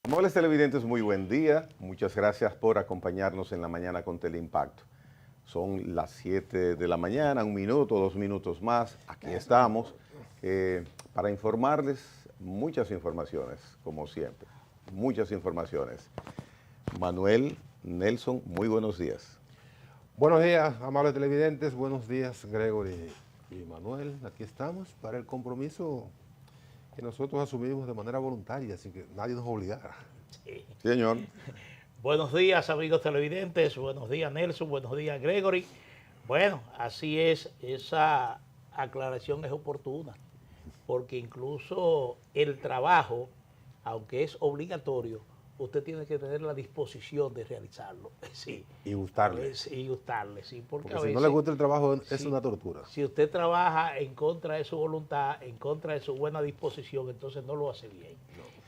Amables televidentes, muy buen día. Muchas gracias por acompañarnos en la mañana con Teleimpacto. Son las 7 de la mañana, un minuto, 2 minutos más. Aquí estamos para informarles muchas informaciones, como siempre. Muchas informaciones. Manuel, Nelson, muy buenos días. Buenos días, amables televidentes. Buenos días, Gregory y Manuel. Aquí estamos para el compromiso que nosotros asumimos de manera voluntaria, así que nadie nos obligará. Sí, señor. Buenos días, amigos televidentes. Buenos días, Nelson. Buenos días, Gregory. Bueno, así es, esa aclaración es oportuna, porque incluso el trabajo, aunque es obligatorio, usted tiene que tener la disposición de realizarlo. Sí. Y gustarle. Y gustarle, sí. Porque a si veces, no le gusta el trabajo, es sí, una tortura. si usted trabaja en contra de su voluntad, en contra de su buena disposición, entonces no lo hace bien.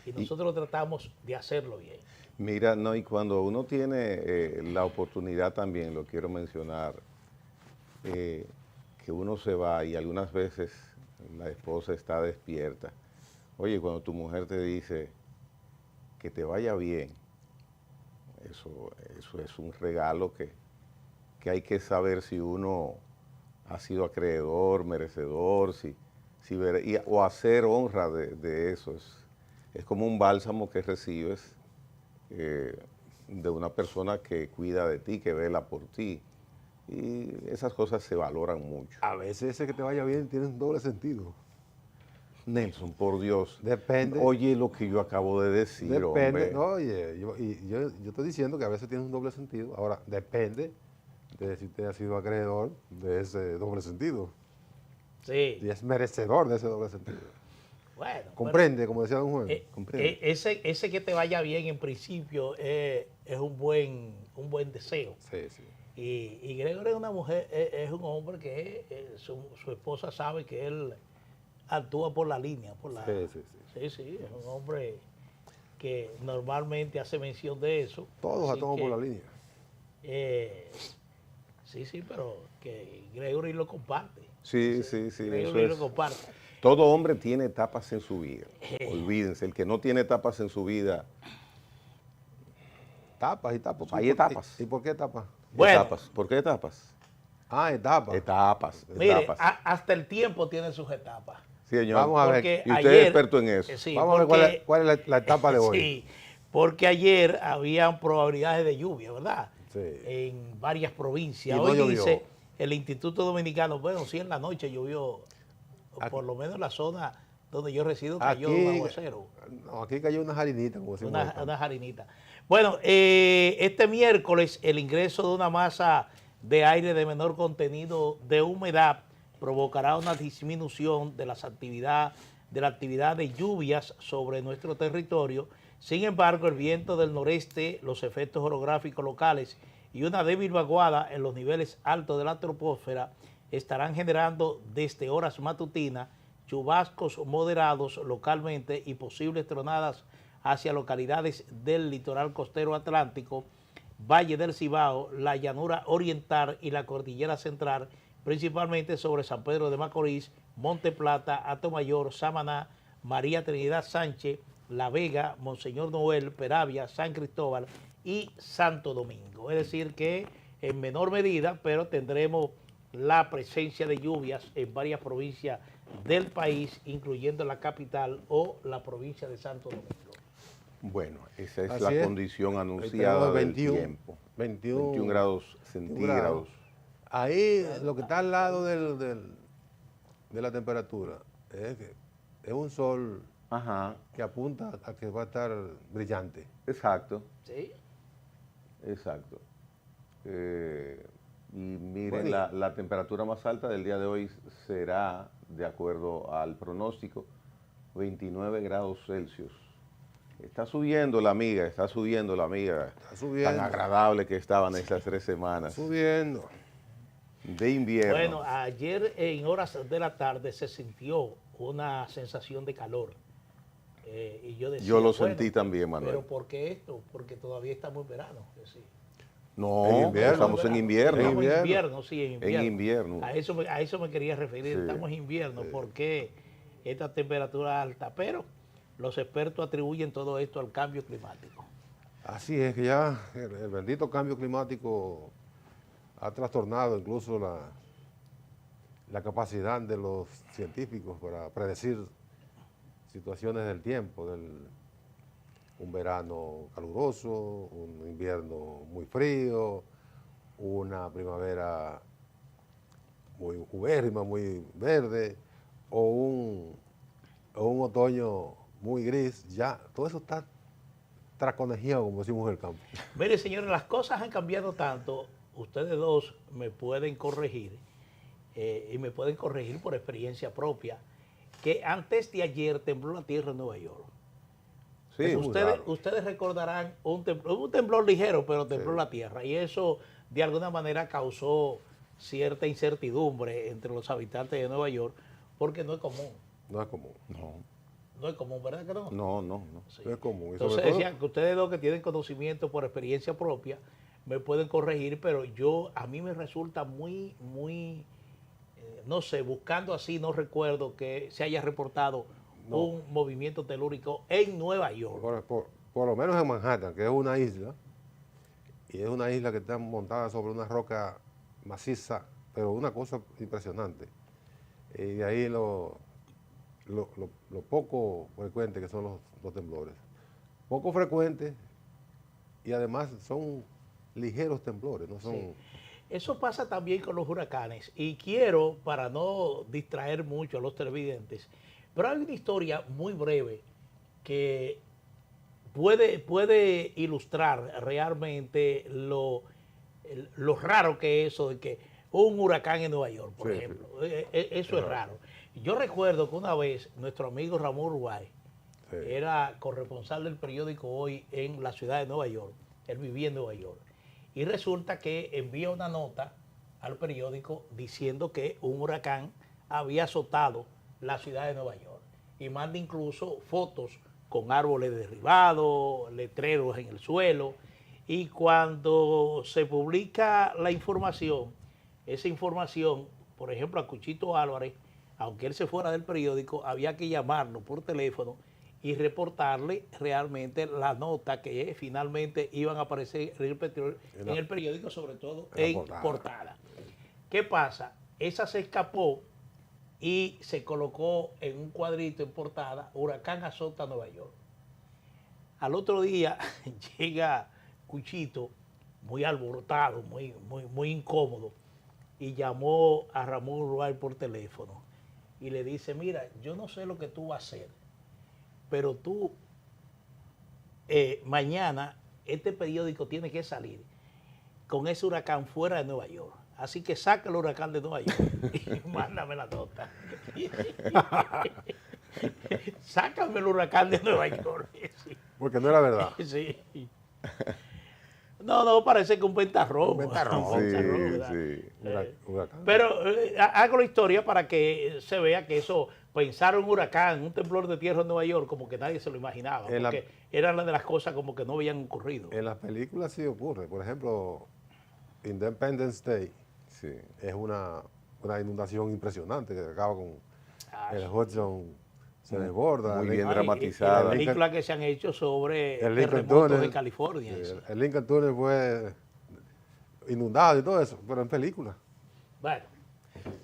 Y nosotros tratamos de hacerlo bien. Mira, no, y cuando uno tiene la oportunidad también, lo quiero mencionar, que uno se va y algunas veces la esposa está despierta. Oye, cuando tu mujer te dice que te vaya bien, eso es un regalo que hay que saber si uno ha sido acreedor, merecedor, o hacer honra de eso. Es como un bálsamo que recibes de una persona que cuida de ti, que vela por ti. Y esas cosas se valoran mucho. A veces ese que te vaya bien tiene un doble sentido. Nelson, por Dios. Depende. Oye lo que yo acabo de decir, Depende. hombre. No, oye, yo estoy diciendo que a veces tiene un doble sentido. Ahora, depende de si usted ha sido acreedor de ese doble sentido. Sí. Y es merecedor de ese doble sentido. Bueno, comprende, como decía don Juan. Comprende. Ese que te vaya bien en principio es un buen deseo. Sí, sí. Y Gregory es una mujer, es un hombre que su esposa sabe que él actúa por la línea. Sí, es un hombre que normalmente hace mención de eso. Todos actuamos por la línea. Sí, pero que Gregory lo comparte. Sí. Gregory lo comparte. Todo hombre tiene etapas en su vida. Olvídense, el que no tiene etapas en su vida. Tapas y tapas. Hay etapas. ¿Y por qué etapas? Bueno. Etapas. ¿Por qué etapas? Etapas. Etapas. Mire, hasta el tiempo tiene sus etapas. Sí, señor. Vamos a ver. Y usted es experto en eso. Sí, vamos a ver cuál es la etapa de hoy. Sí, porque ayer habían probabilidades de lluvia, ¿verdad? Sí. En varias provincias. Y no hoy llovió. dice el Instituto Dominicano, bueno, sí en la noche llovió, por lo menos en la zona donde yo resido cayó un aguacero. No, aquí cayó una jarinita, como decimos. Una jarinita. Bueno, este miércoles el ingreso de una masa de aire de menor contenido de humedad provocará una disminución de la actividad de lluvias sobre nuestro territorio. Sin embargo, el viento del noreste, los efectos orográficos locales y una débil vaguada en los niveles altos de la troposfera estarán generando desde horas matutinas chubascos moderados localmente y posibles tronadas hacia localidades del litoral costero atlántico, Valle del Cibao, la llanura oriental y la cordillera central, principalmente sobre San Pedro de Macorís, Monte Plata, Atomayor, Samaná, María Trinidad Sánchez, La Vega, Monseñor Noel, Peravia, San Cristóbal y Santo Domingo. Es decir que en menor medida, pero tendremos la presencia de lluvias en varias provincias del país, incluyendo la capital o la provincia de Santo Domingo. Bueno, esa es Así la es. condición anunciada del 21, tiempo. 21 grados centígrados. Ahí lo que está al lado de la temperatura es un sol que apunta a que va a estar brillante. Exacto. ¿Sí? Exacto. Y miren, la temperatura más alta del día de hoy será, de acuerdo al pronóstico, 29 grados Celsius. Está subiendo la amiga. Está subiendo. Tan agradable que estaban estas 3 semanas. Está subiendo. De invierno. Bueno, ayer en horas de la tarde se sintió una sensación de calor. Y yo decía, yo lo sentí también, Manuel. ¿Pero por qué esto? Porque todavía estamos en verano. No, en invierno. estamos en invierno. Estamos en invierno, sí, en invierno. En invierno. A eso me quería referir. Sí. Estamos en invierno. ¿Por qué esta temperatura alta? Pero los expertos atribuyen todo esto al cambio climático. Así es, que ya el bendito cambio climático ha trastornado incluso la capacidad de los científicos para predecir situaciones del tiempo, un verano caluroso, un invierno muy frío, una primavera muy ubérrima, muy verde, o un otoño muy gris. Ya todo eso está traconejeado, como decimos en el campo. Mire, señores, las cosas han cambiado tanto, ustedes dos me pueden corregir, y me pueden corregir por experiencia propia, que antes de ayer tembló la tierra en Nueva York. Sí, Ustedes recordarán un temblor ligero, pero tembló Sí. la tierra, y eso de alguna manera causó cierta incertidumbre entre los habitantes de Nueva York, porque no es común. No es común. No es común, ¿verdad que no? No. Sí. No es común. Y Entonces sobre todo, decían que ustedes dos que tienen conocimiento por experiencia propia me pueden corregir, pero a mí me resulta muy, no sé, buscando así, no recuerdo que se haya reportado un movimiento telúrico en Nueva York. por lo menos en Manhattan, que es una isla, y es una isla que está montada sobre una roca maciza, pero una cosa impresionante. Y de ahí lo poco frecuente que son los temblores. Poco frecuentes y además son ligeros temblores, no son... Sí. Eso pasa también con los huracanes. Y quiero, para no distraer mucho a los televidentes, pero hay una historia muy breve que puede ilustrar realmente lo raro que es eso de que un huracán en Nueva York, por Sí, ejemplo. Eso es raro. Yo recuerdo que una vez nuestro amigo Ramón Uruguay Sí. era corresponsal del periódico Hoy en la ciudad de Nueva York. Él vivía en Nueva York. Y resulta que envía una nota al periódico diciendo que un huracán había azotado la ciudad de Nueva York. Y manda incluso fotos con árboles derribados, letreros en el suelo. Y cuando se publica la información, esa información, por ejemplo, a Cuchito Álvarez, aunque él se fuera del periódico, había que llamarlo por teléfono y reportarle realmente la nota que finalmente iban a aparecer en el periódico, sobre todo en portada. ¿Qué pasa? Esa se escapó y se colocó en un cuadrito en portada, huracán azota Nueva York. Al otro día llega Cuchito, muy alborotado, muy incómodo, y llamó a Ramón Uruguay por teléfono y le dice, mira, yo no sé lo que tú vas a hacer, pero tú mañana este periódico tiene que salir con ese huracán fuera de Nueva York. Así que saca el huracán de Nueva York y mándame la nota. Sácame el huracán de Nueva York. Sí. Porque no era verdad. Sí. No, parece que un ventarrón. Un ventarrón. Sí. Huracán. Pero hago la historia para que se vea que eso, pensar en un huracán, un temblor de tierra en Nueva York, como que nadie se lo imaginaba, porque eran de las cosas como que no habían ocurrido. En las películas sí ocurre. Por ejemplo, Independence Day es una inundación impresionante que acaba con el Hudson, se desborda. Muy bien dramatizada. Y películas que se han hecho sobre el Lincoln terremotos Tunnel, de California. El Lincoln Tunnel fue inundado y todo eso, pero en película. Bueno.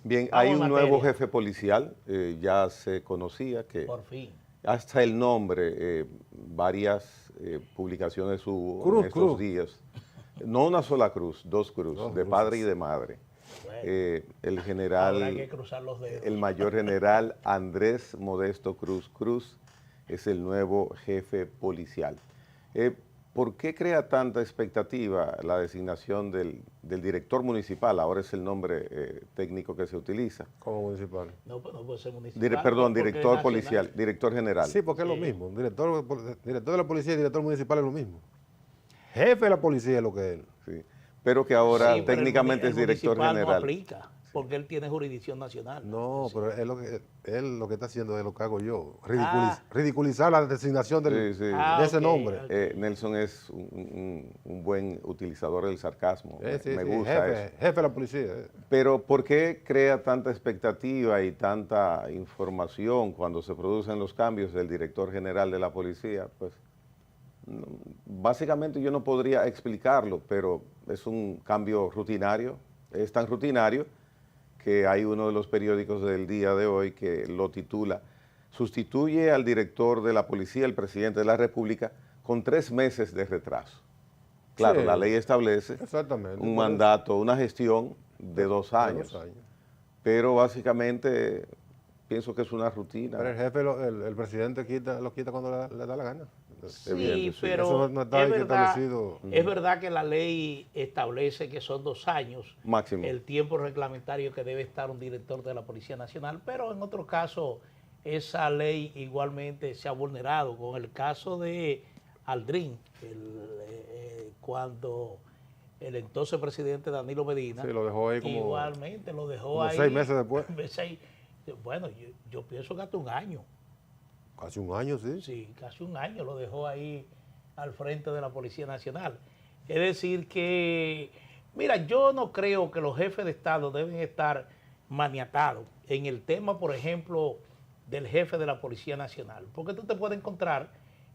Bien, Vamos hay en un nuevo materia. jefe policial, ya se conocía que Por fin. hasta el nombre, varias publicaciones hubo Cruz, en estos días. No una sola cruz, dos cruces, de cruces. padre y de madre. Bueno, El general, ahora hay que cruzar los dedos. el mayor general Andrés Modesto Cruz Cruz es el nuevo jefe policial. ¿Por qué crea tanta expectativa la designación del director municipal? Ahora es el nombre técnico que se utiliza. Como municipal. No puede ser municipal. Perdón, porque es director nacional. policial, director general. Sí, porque es lo mismo. Un director de la policía y director municipal es lo mismo. Jefe de la policía es lo que es él. Sí. Pero que ahora Sí, pero técnicamente el es director municipal general. No aplica. porque él tiene jurisdicción nacional. No, Sí. pero él lo que está haciendo es lo que hago yo, Ah. ridiculizar la designación Sí, sí. Ah, de ese ok, nombre. ok. Nelson es un buen utilizador del sarcasmo. Sí, Me sí, gusta eso. jefe de la policía. Pero ¿por qué crea tanta expectativa y tanta información cuando se producen los cambios del director general de la policía? Pues básicamente yo no podría explicarlo, pero es un cambio rutinario. Es tan rutinario que hay uno de los periódicos del día de hoy que lo titula "Sustituye al director de la policía el presidente de la República con 3 meses de retraso". Claro, Sí, la ley establece exactamente, un por eso. mandato, una gestión de 2 años, pero básicamente pienso que es una rutina. Pero el jefe, el presidente lo quita cuando le da la gana. Sí, Evidente, sí. pero Eso no está establecido. es verdad que la ley establece que son 2 años Máximo. el tiempo reglamentario que debe estar un director de la Policía Nacional, pero en otro caso esa ley igualmente se ha vulnerado. Con el caso de Aldrin, cuando el entonces presidente Danilo Medina, Sí, lo dejó ahí como, igualmente lo dejó como ahí 6 meses después. Bueno, yo pienso que hasta 1 año. Casi un año, sí. Sí, casi 1 año lo dejó ahí al frente de la Policía Nacional. Es decir que, mira, yo no creo que los jefes de Estado deben estar maniatados en el tema, por ejemplo, del jefe de la Policía Nacional. Porque tú te puedes encontrar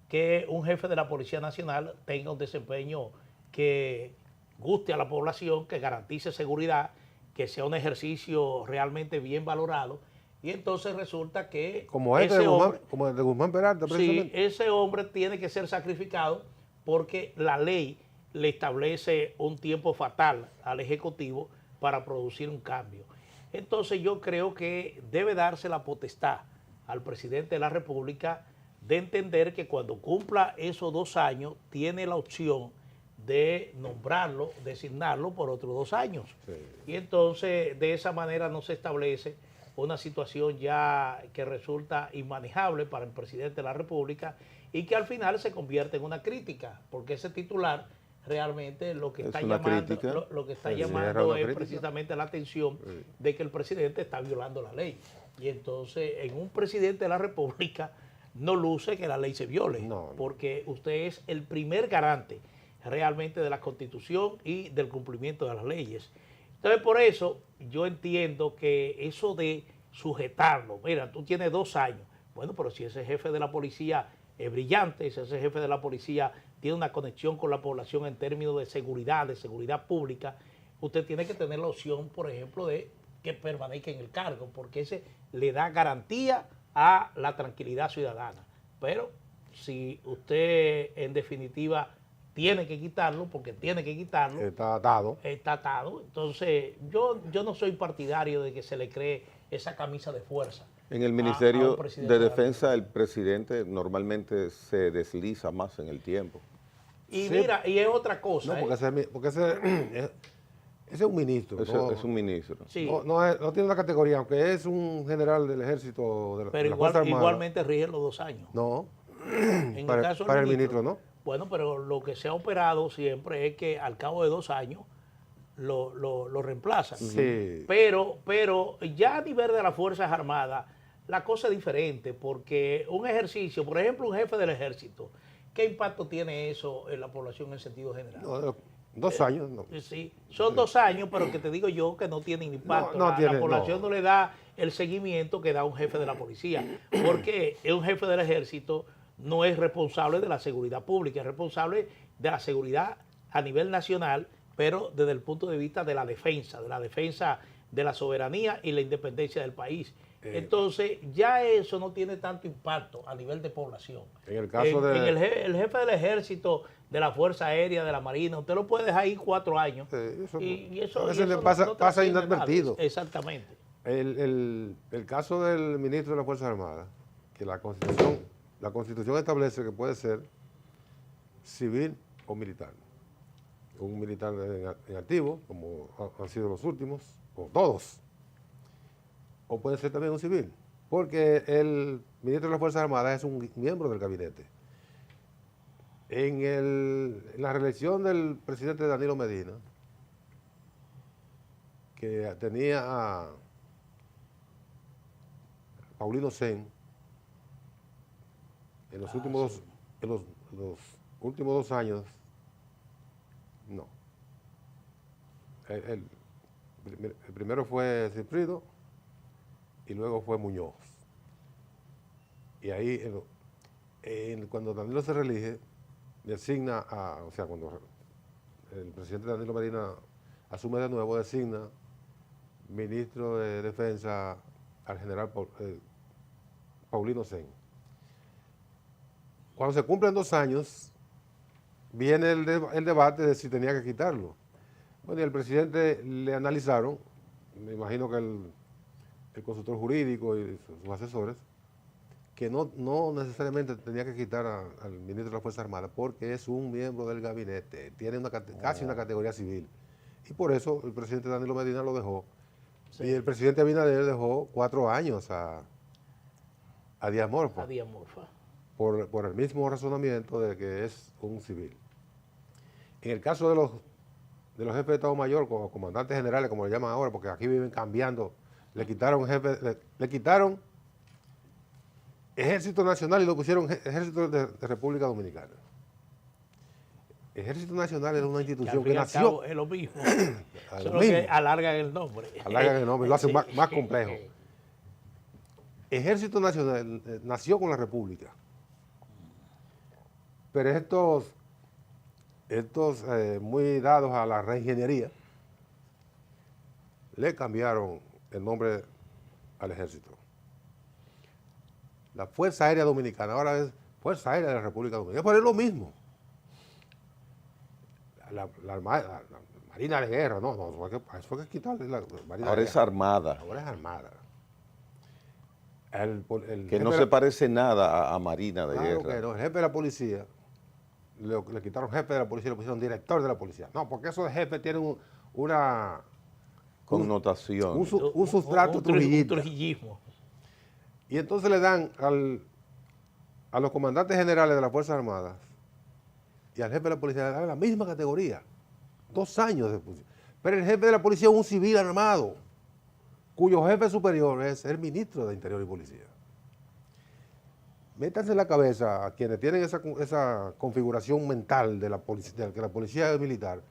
que un jefe de la Policía Nacional tenga un desempeño que guste a la población, que garantice seguridad, que sea un ejercicio realmente bien valorado. Y entonces resulta que Como este de ese Guzmán, hombre, como el de Guzmán Peralta, sí, precisamente. ese hombre tiene que ser sacrificado porque la ley le establece un tiempo fatal al Ejecutivo para producir un cambio. Entonces yo creo que debe darse la potestad al presidente de la República de entender que cuando cumpla esos 2 años tiene la opción de nombrarlo, designarlo por otros 2 años. Sí. Y entonces de esa manera no se establece una situación ya que resulta inmanejable para el presidente de la República y que al final se convierte en una crítica, porque ese titular realmente lo que Es está una llamando, crítica. lo que está Sí, era llamando una es crítica. precisamente la atención de que el presidente está violando la ley. Y entonces en un presidente de la República no luce que la ley se viole, No. porque usted es el primer garante realmente de la Constitución y del cumplimiento de las leyes. Entonces, por eso yo entiendo que eso de sujetarlo, mira, tú tienes 2 años, bueno, pero si ese jefe de la policía es brillante, si ese jefe de la policía tiene una conexión con la población en términos de seguridad pública, usted tiene que tener la opción, por ejemplo, de que permanezca en el cargo, porque ese le da garantía a la tranquilidad ciudadana. Pero si usted, en definitiva, tiene que quitarlo, porque tiene que quitarlo, Está atado. está atado. Entonces, yo no soy partidario de que se le cree esa camisa de fuerza. En el a Ministerio un presidente de la Defensa, el presidente normalmente se desliza más en el tiempo. Y Sí. mira, y es otra cosa. No, porque ese es un ministro. Eso es un ministro. Sí, No tiene una categoría, aunque es un general del ejército de pero la Fuerza Armada. igualmente rige los 2 años. No, En el caso del para el ministro, ¿no? Bueno, pero lo que se ha operado siempre es que al cabo de 2 años lo reemplazan. Sí. Pero ya a nivel de las Fuerzas Armadas, la cosa es diferente, porque un ejercicio, por ejemplo, un jefe del ejército, ¿qué impacto tiene eso en la población en sentido general? No, 2 años, no. Sí, son 2 años, pero que te digo yo que no tienen impacto. No la tiene, población no. no le da el seguimiento que da un jefe de la policía, porque un jefe del ejército no es responsable de la seguridad pública, es responsable de la seguridad a nivel nacional, pero desde el punto de vista de la defensa de la soberanía y la independencia del país. Entonces, ya eso no tiene tanto impacto a nivel de población. En el caso de... el jefe del ejército, de la Fuerza Aérea, de la Marina, usted lo puede dejar ahí 4 años. Sí, y eso, a veces y le eso pasa trasciende inadvertido. nada. Exactamente. El caso del ministro de las Fuerzas Armadas, que la Constitución establece que puede ser civil o militar. Un militar en activo, como han sido los últimos, o todos. O puede ser también un civil, porque el ministro de las Fuerzas Armadas es un miembro del gabinete. En la reelección del presidente Danilo Medina, que tenía a Paulino Sen en los últimos los últimos 2 años, no. El primero fue Cifrido y luego fue Muñoz. Y ahí, cuando Danilo se reelige, designa o sea, cuando el presidente Danilo Medina asume de nuevo, designa ministro de Defensa al general Paulino Sen. Cuando se cumplen 2 años, viene el debate de si tenía que quitarlo. Bueno, y el presidente le analizaron, me imagino que el consultor jurídico y sus asesores, que no necesariamente tenía que quitar al ministro de las Fuerzas Armadas porque es un miembro del gabinete, tiene casi una categoría civil. Y por eso el presidente Danilo Medina lo dejó. Sí. Y el presidente Abinader dejó 4 años a Díaz Morfa. A Díaz Morfa. Por el mismo razonamiento de que es un civil. En el caso de los jefes de Estado Mayor, como comandantes generales, como le llaman ahora, porque aquí viven cambiando, le quitaron le quitaron Ejército Nacional y lo pusieron Ejército de República Dominicana. Ejército Nacional es una institución que nació. Es lo mismo. Solo que alargan el nombre. Alargan el nombre, lo hacen más complejo. Ejército Nacional nació con la República. Pero estos muy dados a la reingeniería, le cambiaron el nombre al ejército. La Fuerza Aérea Dominicana ahora es Fuerza Aérea de la República Dominicana. Pero es lo mismo. La Marina de Guerra, no, eso fue que quitarle la Marina ahora de es Guerra. Armada. Ahora es Armada. Que no se parece nada a Marina de Claro Guerra. que no, el jefe de la policía, le quitaron jefe de la policía y le pusieron director de la policía. No, porque esos jefes tienen una connotación. Un sustrato trujillista. Un trujillismo. Y entonces le dan a los comandantes generales de las Fuerzas Armadas y al jefe de la policía le dan la misma categoría. 2 años después. Pero el jefe de la policía es un civil armado, cuyo jefe superior es el ministro de Interior y Policía. Métanse en la cabeza a quienes tienen esa configuración mental de que la policía es militar,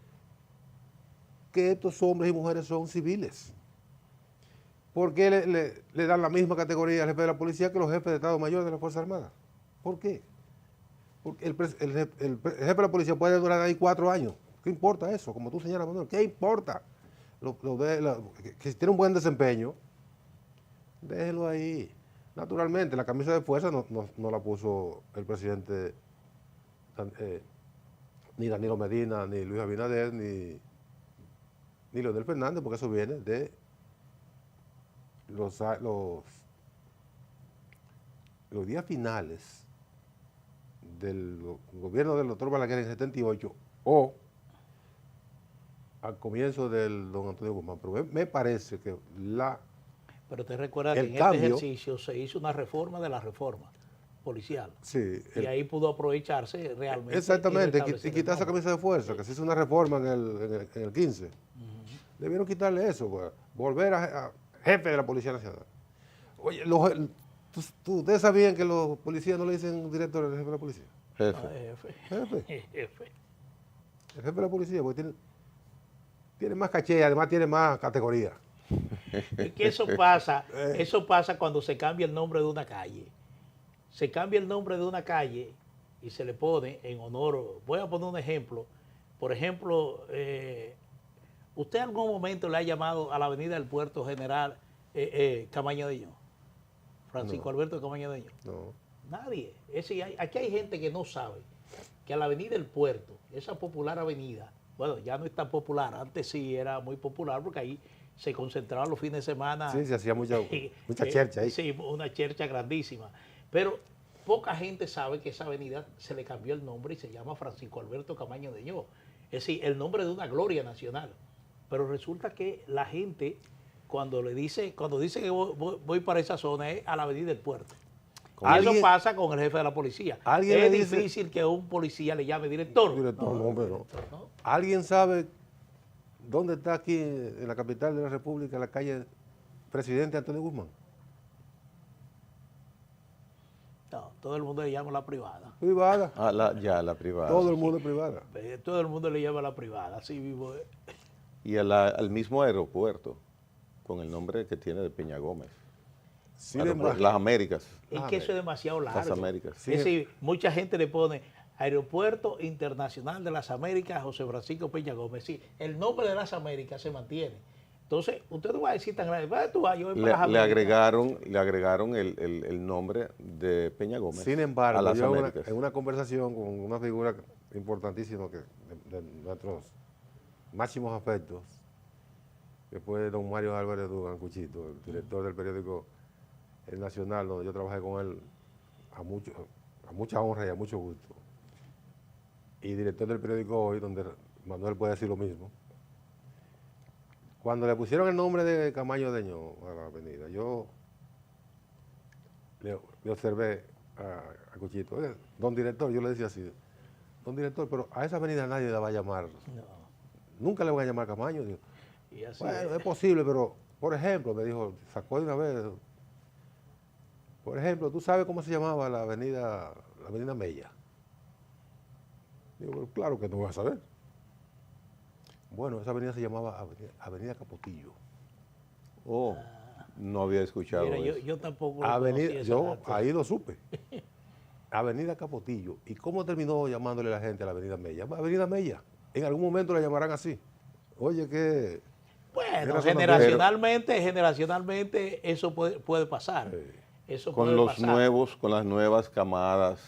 que estos hombres y mujeres son civiles. ¿Por qué le dan la misma categoría al jefe de la policía que los jefes de Estado Mayor de las Fuerzas Armadas? ¿Por qué? Porque el jefe de la policía puede durar ahí 4 años. ¿Qué importa eso? Como tú señalas, Manuel, ¿qué importa? Que si tiene un buen desempeño, déjelo ahí. Naturalmente, la camisa de fuerza no la puso el presidente, ni Danilo Medina, ni Luis Abinader, ni Leonel Fernández, porque eso viene de los días finales del gobierno del doctor Balaguer en 78 o al comienzo del don Antonio Guzmán. Pero me parece que Pero te recuerdas que en cambio, este ejercicio se hizo una reforma de la reforma policial. Sí. Y ahí pudo aprovecharse realmente. Exactamente, y quitar esa camisa de fuerza, que se hizo una reforma en el 15. Debieron quitarle eso, pues, volver a jefe de la Policía Nacional. Oye, ¿ustedes sabían que los policías no le dicen director al jefe de la policía? Jefe. Jefe. El jefe de la policía, porque tiene más caché y además tiene más categoría. Es que eso pasa cuando se cambia el nombre de una calle. Se cambia el nombre de una calle y se le pone en honor. Voy a poner un ejemplo. Por ejemplo, ¿usted en algún momento le ha llamado a la avenida del Puerto General Camaño-Deño? Francisco Alberto Camaño-Deño. No. Nadie. Aquí hay gente que no sabe que a la avenida del Puerto, esa popular avenida, bueno, ya no es tan popular, antes sí era muy popular porque ahí se concentraban los fines de semana. Sí, se hacía mucha chercha ahí. Sí, una chercha grandísima. Pero poca gente sabe que esa avenida se le cambió el nombre y se llama Francisco Alberto Camaño Deñó. Es decir, el nombre de una gloria nacional. Pero resulta que la gente, cuando dice que voy para esa zona, es a la avenida del Puerto. Y eso pasa con el jefe de la policía. Es difícil que un policía le llame director. Director, no. ¿Alguien sabe ¿Dónde está aquí en la capital de la República la calle Presidente Antonio Guzmán? No, todo el mundo le llama la privada. Privada. Ah, la privada. Todo el mundo es privada. Todo el mundo le llama la privada, así mismo es. Y al mismo aeropuerto, con el nombre que tiene de Peña Gómez. Sin embargo, Las Américas. Es que eso es demasiado largo. Las Américas. Es decir, mucha gente le pone Aeropuerto Internacional de las Américas José Francisco Peña Gómez. Sí, el nombre de las Américas se mantiene. Entonces, usted no va a decir tan grande. Tú vas, yo voy para las Le Américas. agregaron el nombre de Peña Gómez sin embargo, a las yo Américas. en una conversación con una figura importantísima de nuestros máximos afectos, que fue don Mario Álvarez Dugan Cuchito, el director del periódico El Nacional, donde yo trabajé con él a mucha honra y a mucho gusto. Y director del periódico Hoy, donde Manuel puede decir lo mismo. Cuando le pusieron el nombre de Camaño Deño a la avenida, yo le observé a Cuchito, oye, don director, yo le decía así, don director, pero a esa avenida nadie la va a llamar, nunca le van a llamar Camaño. Digo, Y así bueno, es posible, pero, por ejemplo, me dijo, sacó de una vez, por ejemplo, ¿tú sabes cómo se llamaba la avenida Mella? Digo, "Pero claro que no voy a saber". Bueno, esa avenida se llamaba Avenida Capotillo. Oh, no había escuchado Mira, eso. yo tampoco Avenida, conocía ese yo dato. ahí lo supe. Avenida Capotillo. ¿Y cómo terminó llamándole la gente a la Avenida Mella? Avenida Mella. En algún momento la llamarán así. Oye, que... Bueno, Era generacionalmente eso puede pasar. Eso Con puede los pasar. nuevos, con las nuevas camadas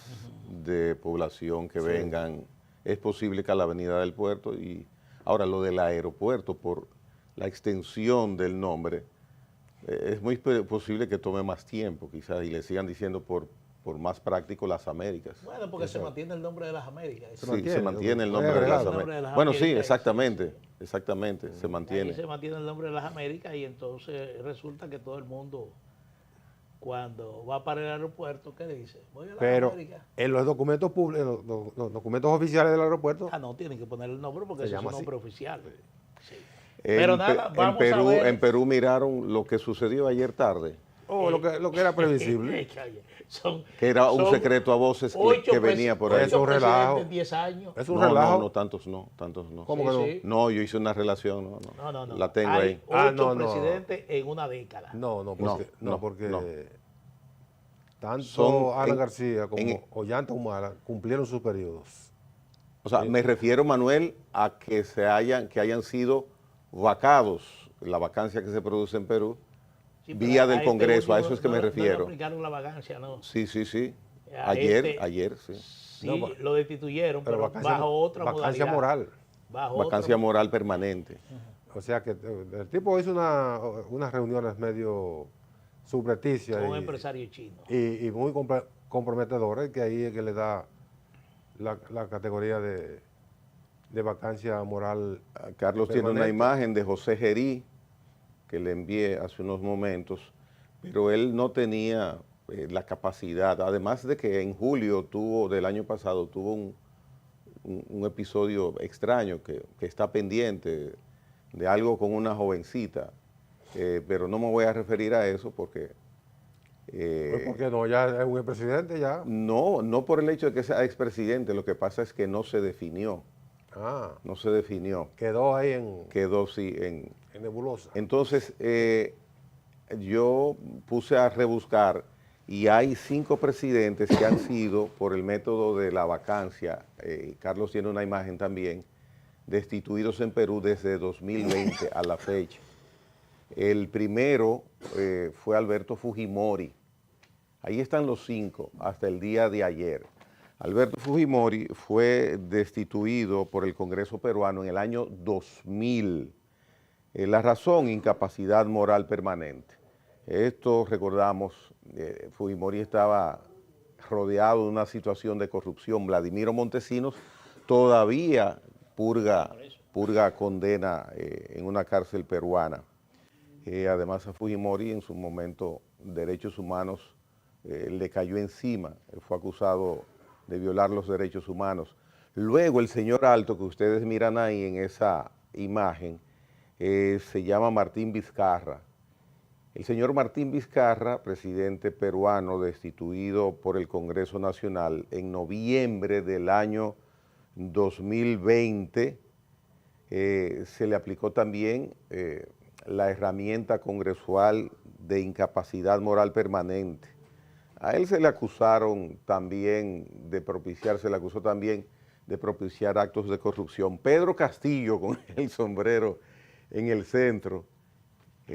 de población que vengan, es posible que a la avenida del puerto y ahora lo del aeropuerto por la extensión del nombre, es muy posible que tome más tiempo quizás y le sigan diciendo por más práctico las Américas. Bueno, porque se mantiene el nombre de las Américas. Sí, se mantiene el nombre de agregado. las El nombre de Américas. las Bueno, sí, Américas, exactamente, sí, exactamente, se Ahí mantiene. se mantiene el nombre de las Américas y entonces resulta que todo el mundo, cuando va para el aeropuerto, ¿qué dice? Voy a las Pero Américas. en los documentos públicos, los documentos oficiales del aeropuerto, Ah, no, tienen que poner el nombre porque Se ese es llama un así. nombre oficial. Sí. En Pero nada, Pe- vamos Perú, a ver. En Perú miraron lo que sucedió ayer tarde, lo que era previsible. que era un son secreto a voces que venía por ahí. Eso es un relajo. 10 años. Es un No, relajo. no, tantos no, tantos no. ¿Cómo que no? Sí. No, yo hice una relación, No. la tengo Hay ahí. 8 no. presidentes en una década. No, porque no. tanto Son Alan García como en- Ollanta Humala cumplieron sus periodos. O sea, me refiero, Manuel, a que hayan sido vacados, la vacancia que se produce en Perú, Sí, pero vía del este Congreso, a último eso es que me no le refiero. aplicaron la vagancia, no. Sí. A Ayer, sí. Sí, No, lo destituyeron, pero vacancia, bajo otra vacancia modalidad. moral. Bajo Vacancia otra- moral permanente. O sea que el tipo hizo unas reuniones medio subrepticias con un empresario chino. y muy comprometedoras, que ahí es que le da la categoría de vacancia moral. Carlos tiene una permanente. imagen de José Gerí, que le envié hace unos momentos, pero él no tenía la capacidad, además de que en julio del año pasado tuvo un episodio extraño que está pendiente de algo con una jovencita, pero no me voy a referir a eso porque... Pues porque no, ya es un expresidente ya. no por el hecho de que sea expresidente, lo que pasa es que no se definió, no se definió, Quedó ahí en quedó sí en... nebulosa. Entonces, yo puse a rebuscar y hay 5 presidentes que han sido, por el método de la vacancia, Carlos tiene una imagen también, destituidos en Perú desde 2020 a la fecha. El primero fue Alberto Fujimori. Ahí están los 5 hasta el día de ayer. Alberto Fujimori fue destituido por el Congreso peruano en el año 2000. La razón, incapacidad moral permanente. Esto, recordamos, Fujimori estaba rodeado de una situación de corrupción. Vladimiro Montesinos todavía purga condena en una cárcel peruana. Además a Fujimori en su momento derechos humanos le cayó encima, fue acusado de violar los derechos humanos. Luego el señor Alto que ustedes miran ahí en imagen, se llama Martín Vizcarra. El señor Martín Vizcarra, presidente peruano destituido por el Congreso Nacional en noviembre del año 2020, se le aplicó también la herramienta congresual de incapacidad moral permanente. A él se le acusaron también de propiciar, se le acusó también de propiciar actos de corrupción. Pedro Castillo, con el sombrero en el centro,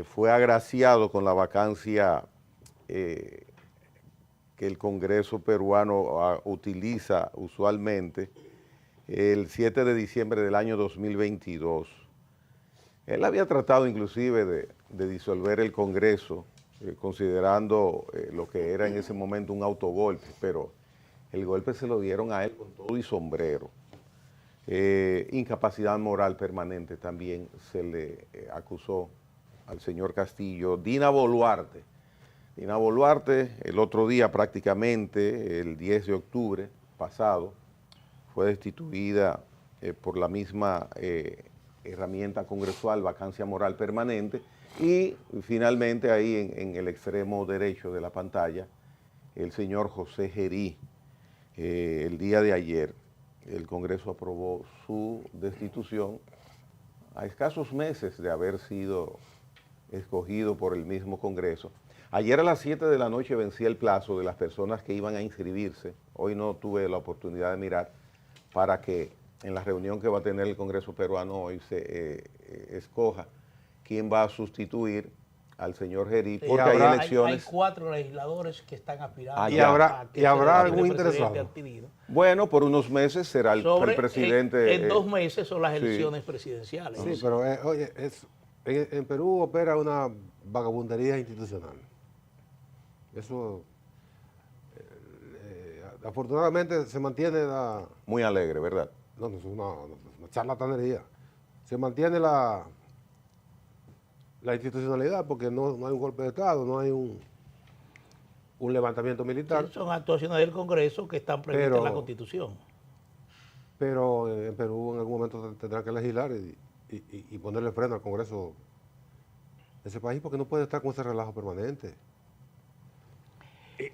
fue agraciado con la vacancia que el Congreso peruano utiliza usualmente el 7 de diciembre del año 2022. Él había tratado inclusive de disolver el Congreso, considerando lo que era en ese momento un autogolpe, pero el golpe se lo dieron a él con todo y sombrero. Incapacidad moral permanente también se le acusó al señor Castillo. Dina Boluarte el otro día prácticamente, el 10 de octubre pasado, fue destituida por la misma herramienta congresual, vacancia moral permanente, y finalmente ahí en el extremo derecho de la pantalla, el señor José Gerí. El día de ayer el Congreso aprobó su destitución a escasos meses de haber sido escogido por el mismo Congreso. Ayer a las 7 de la noche vencía el plazo de las personas que iban a inscribirse. Hoy no tuve la oportunidad de mirar para que en la reunión que va a tener el Congreso peruano hoy se escoja quién va a sustituir al señor Gerí, porque hay elecciones. Hay 4 legisladores que están aspirando. ¿Y habrá algún interesado? Bueno, por unos meses será el presidente. En 2 meses son las elecciones presidenciales. Sí, pero oye, en Perú opera una vagabundería institucional. Eso, afortunadamente, se mantiene la... Muy alegre, ¿verdad? No, es una charlatanería. Se mantiene la institucionalidad porque no hay un golpe de Estado, no hay un levantamiento militar. Sí, son actuaciones del Congreso que están previstas en la Constitución. Pero en Perú en algún momento tendrán que legislar y ponerle freno al Congreso de ese país porque no puede estar con ese relajo permanente.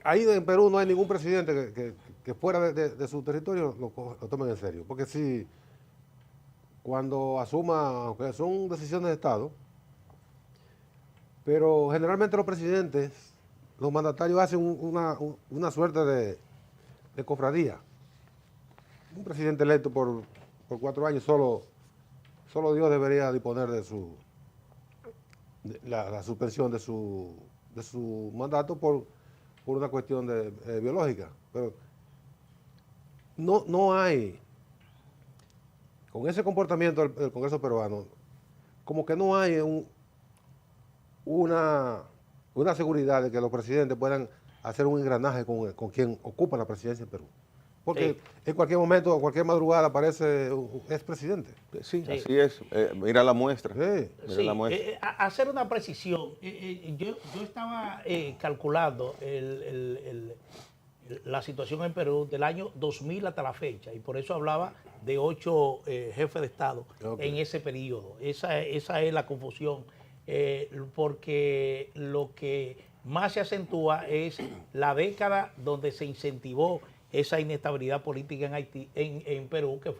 Ahí en Perú no hay ningún presidente que fuera de su territorio lo tomen en serio. Porque si cuando asuma, aunque son decisiones de Estado, pero generalmente los presidentes, los mandatarios hacen una suerte de cofradía. Un presidente electo por 4 años solo Dios debería disponer de la suspensión de su mandato por una cuestión biológica. Pero no hay, con ese comportamiento del Congreso peruano, como que no hay una seguridad de que los presidentes puedan hacer un engranaje con quien ocupa la presidencia en Perú. Porque en cualquier momento, a cualquier madrugada aparece un expresidente. Sí, así es. Mira la muestra. Sí. La muestra. Hacer una precisión. Yo estaba calculando la situación en Perú del año 2000 hasta la fecha, y por eso hablaba de 8 jefes de Estado en ese periodo. Esa es la confusión, porque lo que más se acentúa es la década donde se incentivó esa inestabilidad política en Haití, en Perú, que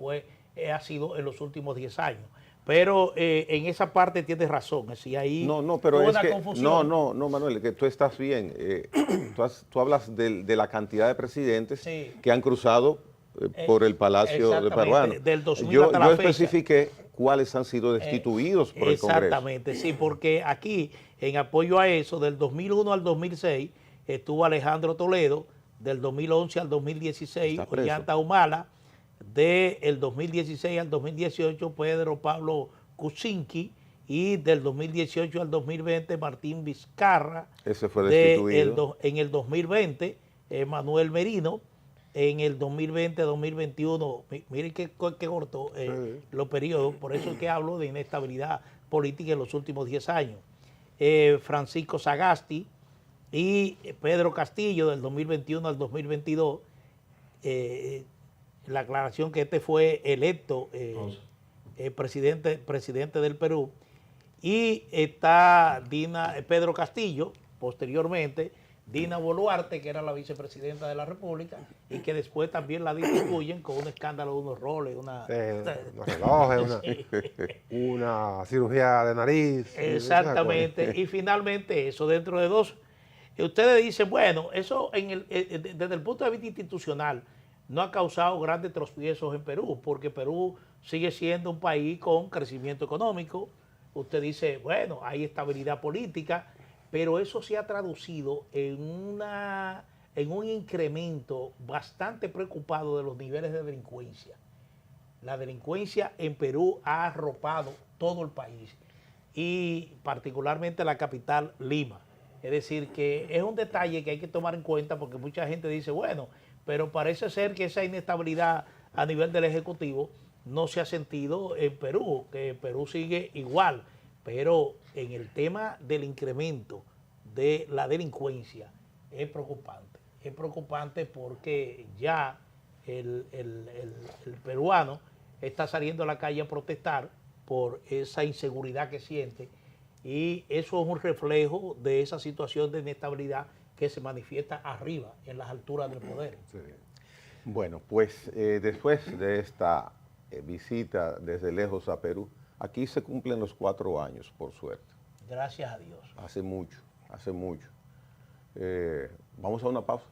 ha sido en los últimos 10 años. Pero en esa parte tienes razón, es decir, ahí pero hubo es una que, confusión. No, Manuel, que tú estás bien. Tú hablas de la cantidad de presidentes que han cruzado por el Palacio de Peruano. Del 2000 hasta la fecha. Yo especifiqué cuáles han sido destituidos por el Congreso. Exactamente, sí, porque aquí, en apoyo a eso, del 2001 al 2006, estuvo Alejandro Toledo, del 2011 al 2016, Ollanta Humala, del 2016 al 2018, Pedro Pablo Kuczynski, y del 2018 al 2020, Martín Vizcarra. Ese fue destituido. En el 2020, Manuel Merino. En el 2020-2021, miren qué corto los periodos, por eso es que hablo de inestabilidad política en los últimos 10 años. Francisco Sagasti y Pedro Castillo, del 2021 al 2022, la aclaración que este fue electo presidente del Perú, y está Pedro Castillo, posteriormente, Dina Boluarte, que era la vicepresidenta de la República, y que después también la distribuyen con un escándalo de unos roles, unos relojes, una cirugía de nariz. Exactamente, y finalmente eso dentro de dos. Ustedes dicen, bueno, eso desde el punto de vista institucional no ha causado grandes tropiezos en Perú, porque Perú sigue siendo un país con crecimiento económico. Usted dice, bueno, hay estabilidad política, pero eso se ha traducido en un incremento bastante preocupado de los niveles de delincuencia. La delincuencia en Perú ha arropado todo el país y particularmente la capital, Lima. Es decir, que es un detalle que hay que tomar en cuenta porque mucha gente dice, bueno, pero parece ser que esa inestabilidad a nivel del Ejecutivo no se ha sentido en Perú, que Perú sigue igual, pero en el tema del incremento de la delincuencia es preocupante. Es preocupante porque ya el peruano está saliendo a la calle a protestar por esa inseguridad que siente y eso es un reflejo de esa situación de inestabilidad que se manifiesta arriba, en las alturas del poder. Sí. Bueno, pues después de esta visita desde lejos a Perú, aquí se cumplen los 4 años, por suerte. Gracias a Dios. Hace mucho, hace mucho. Vamos a una pausa.